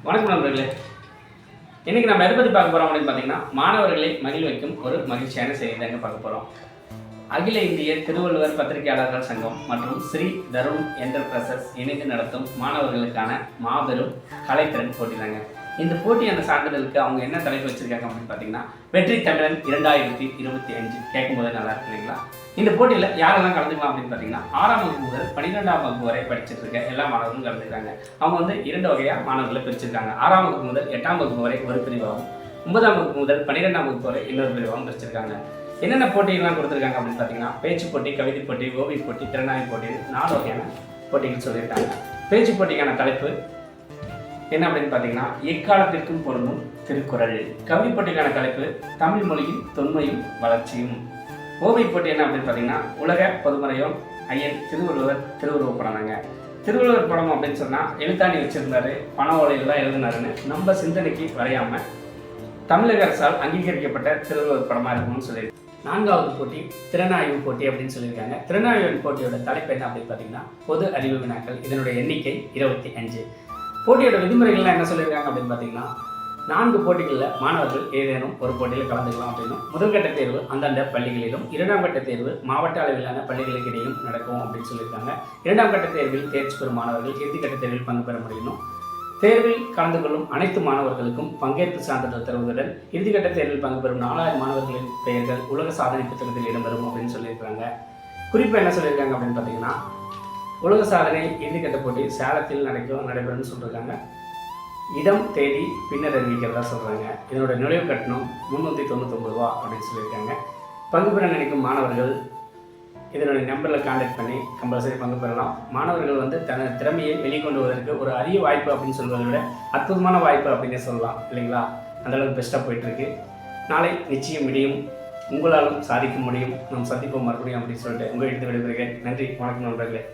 வணக்கம் நண்பர்களே. இன்னைக்கு நம்ம எதை பற்றி பார்க்க போகிறோம் அப்படின்னு பார்த்தீங்கன்னா, மாணவர்களை மகிழ்விக்கும் ஒரு மகிழ்ச்சியான செய்தி தாங்க பார்க்க போகிறோம். அகில இந்திய திருவள்ளுவர் பத்திரிகையாளர்கள் சங்கம் மற்றும் ஸ்ரீ தருண் என்டர்பிரைசஸ் இணைந்து நடத்தும் மாணவர்களுக்கான மாபெரும் கலைத்திறன் போட்டி தாங்க. இந்த போட்டியான சான்றிதழுக்கு அவங்க என்ன தலைப்பு வச்சிருக்காங்க அப்படின்னு பார்த்தீங்கன்னா, வெற்றி தமிழன் 2025. கேட்கும்போது நல்லா இருக்கு இல்லைங்களா? இந்த போட்டியில் யாரெல்லாம் கலந்துக்கலாம் அப்படின்னு பார்த்தீங்கன்னா, 6ஆம் வகுப்பு முதல் 12ஆம் வகுப்பு வரை படிச்சுட்டு இருக்க எல்லா மாணவர்களும் கலந்துக்கிறாங்க. அவங்க வந்து 2 வகையாக மாணவர்களை பிரிச்சிருக்காங்க. 6ஆம் வகுப்பு முதல் 8ஆம் வகுப்பு வரை ஒரு பிரிவாகவும், 9ஆம் வகுப்பு முதல் 12ஆம் வகுப்பு வரை இன்னொரு பிரிவாகவும் பிரிச்சிருக்காங்க. என்னென்ன போட்டிகள்லாம் கொடுத்துருக்காங்க அப்படின்னு பார்த்தீங்கன்னா, பேச்சு போட்டி, கவிதை போட்டி, ஓவிய போட்டி, திறனாய்வு போட்டி, 4 வகையான போட்டிகள் சொல்லியிருக்காங்க. பேச்சு போட்டிக்கான தலைப்பு என்ன அப்படின்னு பார்த்தீங்கன்னா, எக்காலத்திற்கும் பொருந்தும் திருக்குறள். கவிதை போட்டிக்கான தலைப்பு தமிழ் மொழியின் தொன்மையும் வளர்ச்சியும். ஓவிய போட்டி என்ன அப்படின்னு பார்த்தீங்கன்னா, உலக பொதுமறையோன் ஐயன் திருவள்ளுவர் திருவுருவப் படம்னாங்க. திருவள்ளுவர் படம் அப்படின்னு சொன்னால் எழுத்தாணி வச்சிருந்தாரு, பண ஓலையில் தான் எழுதினாருன்னு நம்ம சிந்தனைக்கு வரையாம தமிழக அரசால் அங்கீகரிக்கப்பட்ட திருவள்ளுவர் படமாக இருக்கணும்னு சொல்லியிருக்காங்க. 4வது போட்டி திறனாய்வு போட்டி அப்படின்னு சொல்லியிருக்காங்க. திறனாய்வு போட்டியோட தலைப்பு என்ன அப்படின்னு பார்த்தீங்கன்னா, பொது அறிவு வினாக்கள். இதனுடைய எண்ணிக்கை 25. போட்டியோட விதிமுறைகள்லாம் என்ன சொல்லியிருக்காங்க அப்படின்னு பார்த்தீங்கன்னா, 4 போட்டிகளில் மாணவர்கள் ஏதேனும் ஒரு போட்டியில் கலந்துக்கலாம் அப்படின்னும், முதல்கட்ட தேர்வு அந்தந்த பள்ளிகளிலும், 2ஆம் கட்ட தேர்வு மாவட்ட அளவிலான பள்ளிகளுக்கு இடையும் நடக்கும் அப்படின்னு சொல்லியிருக்காங்க. 2ஆம் கட்ட தேர்வில் தேர்ச்சி பெறும் மாணவர்கள் இறுதிக்கட்ட தேர்வில் பங்கு பெற முடியும். தேர்வில் கலந்து கொள்ளும் அனைத்து மாணவர்களுக்கும் பங்கேற்பு சான்றிதழ் தருவதுடன் இறுதிக்கட்ட தேர்வில் பங்கு பெறும் 4000 மாணவர்களின் பெயர்கள் உலக சாதனை புத்தகத்தில் இடம்பெறும் அப்படின்னு சொல்லியிருக்காங்க. குறிப்பாக என்ன சொல்லியிருக்காங்க அப்படின்னு பார்த்தீங்கன்னா, உலக சாதனை இறுதிக்கட்ட போட்டி சேலத்தில் நடைபெறும்னு சொல்லியிருக்காங்க. இடம் தேதி பின்னர் அறிவிக்கிறதா சொல்கிறாங்க. இதனோட நுழைவு கட்டணம் 399 ரூபா அப்படின்னு சொல்லியிருக்காங்க. பங்கு பெற நினைக்கும் மாணவர்கள் இதனுடைய நம்பரில் கான்டாக்ட் பண்ணி கம்பல்சரி பங்கு பெறலாம். மாணவர்கள் வந்து தனது திறமையை வெளிக்கொண்டு வருவதற்கு ஒரு அரிய வாய்ப்பு அப்படின்னு சொல்வதை விட அற்புதமான வாய்ப்பு அப்படின்னு சொல்லலாம் இல்லைங்களா? அந்தளவுக்கு பெஸ்ட்டாக போயிட்டுருக்கு. நாளை நிச்சயம் முடியும், உங்களாலும் சாதிக்க முடியும். நாம் சந்திப்போம் மறுபடியும் அப்படின்னு சொல்லிட்டு உங்கள் எடுத்து விடைபெறுகிறேன். நன்றி, வணக்கம் நண்பர்களே.